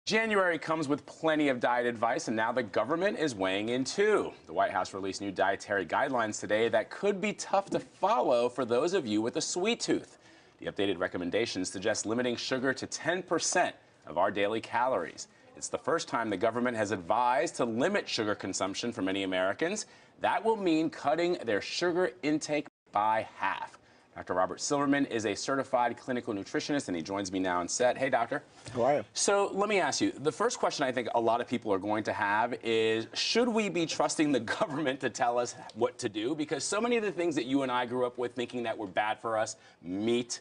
January comes with plenty of diet advice, and now the government is weighing in too. The White House released new dietary guidelines today that could be tough to follow for those of you with a sweet tooth. The updated recommendations suggest limiting sugar to 10% of our daily calories. It's the first time the government has advised to limit sugar consumption for many Americans. That will mean cutting their sugar intake by half. Dr. Robert Silverman is a certified clinical nutritionist, and he joins me now on set. Hey, doctor. How are you? So let me ask you, the first question I think a lot of people are going to have is, should we be trusting the government to tell us what to do? Because so many of the things that you and I grew up with thinking that were bad for us, meat,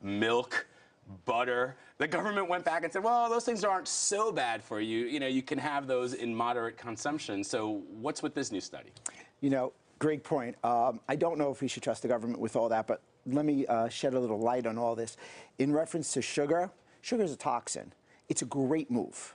milk, butter, the government went back and said, well, those things aren't so bad for you. You know, you can have those in moderate consumption. So what's with this new study? You know, great point. I don't know if we should trust the government with all that, but let me shed a little light on all this. In reference to sugar, sugar is a toxin. It's a great move.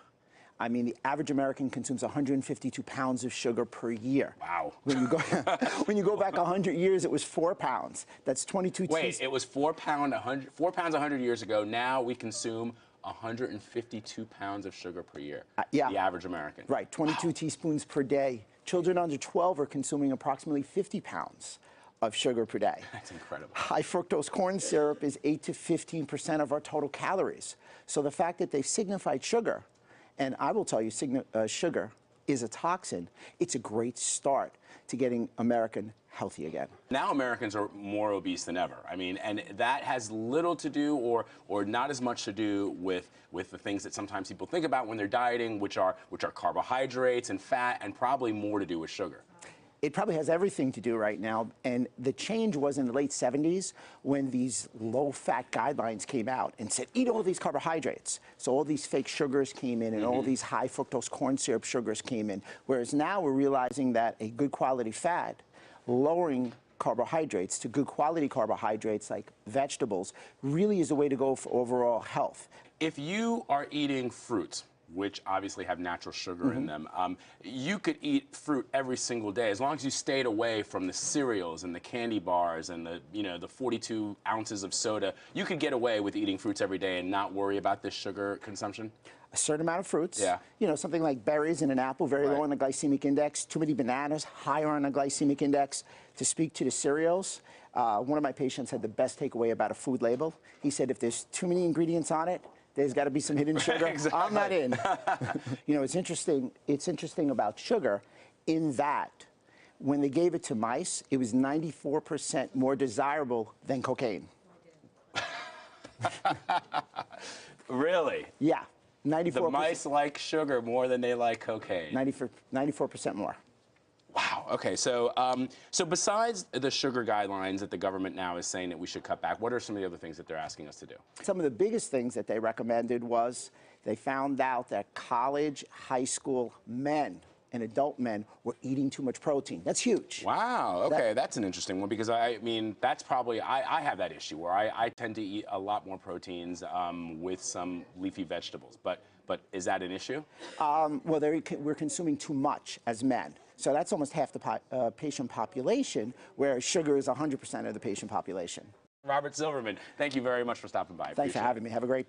I mean, the average American consumes 152 pounds of sugar per year. Wow. When you go back 100 years, it was 4 pounds. That's 22 Wait, it was 4 pounds 100 years ago. Now we consume 152 pounds of sugar per year. Yeah. The average American. Right, 22 teaspoons per day. Children under 12 are consuming approximately 50 pounds of sugar per day. That's incredible. High fructose corn syrup is 8 to 15% of our total calories. So the fact that they've signified sugar, and I will tell you, sugar is a toxin, it's a great start to getting American healthy again. Now Americans are more obese than ever. I mean, and that has little to do or not as much to do with the things that sometimes people think about when they're dieting, which are carbohydrates and fat, and probably more to do with sugar. It probably has everything to do right now, and the change was in the late 70s when these low-fat guidelines came out and said, eat all these carbohydrates. So all these fake sugars came in, and all these high fructose corn syrup sugars came in. Whereas now we're realizing that a good quality fat, lowering carbohydrates to good quality carbohydrates like vegetables, really is the way to go for overall health. If you are eating fruits, which obviously have natural sugar in them, you could eat fruit every single day as long as you stayed away from the cereals and the candy bars and the 42 ounces of soda. You could get away with eating fruits every day and not worry about this sugar consumption. A certain amount of fruits. Yeah. You know, something like berries and an apple, very low on the glycemic index. Too many bananas, higher on the glycemic index. To speak to the cereals, one of my patients had the best takeaway about a food label. He said, if there's too many ingredients on it, there's got to be some hidden sugar. Exactly. I'm not in. You know, it's interesting about sugar in that when they gave it to mice, it was 94% more desirable than cocaine. Really? Yeah. 94%. The mice like sugar more than they like cocaine. 94% more. Wow. Okay. So, so besides the sugar guidelines that the government now is saying that we should cut back, what are some of the other things that they're asking us to do? Some of the biggest things that they recommended was they found out that college, high school men and adult men were eating too much protein. That's huge. Wow. Okay. That's an interesting one because I mean, that's probably, I have that issue where I tend to eat a lot more proteins with some leafy vegetables. But is that an issue? Well, we're consuming too much as men. So that's almost half the patient population, where sugar is 100% of the patient population. Robert Silverman, thank you very much for stopping by. Thanks for having me. Have a great day.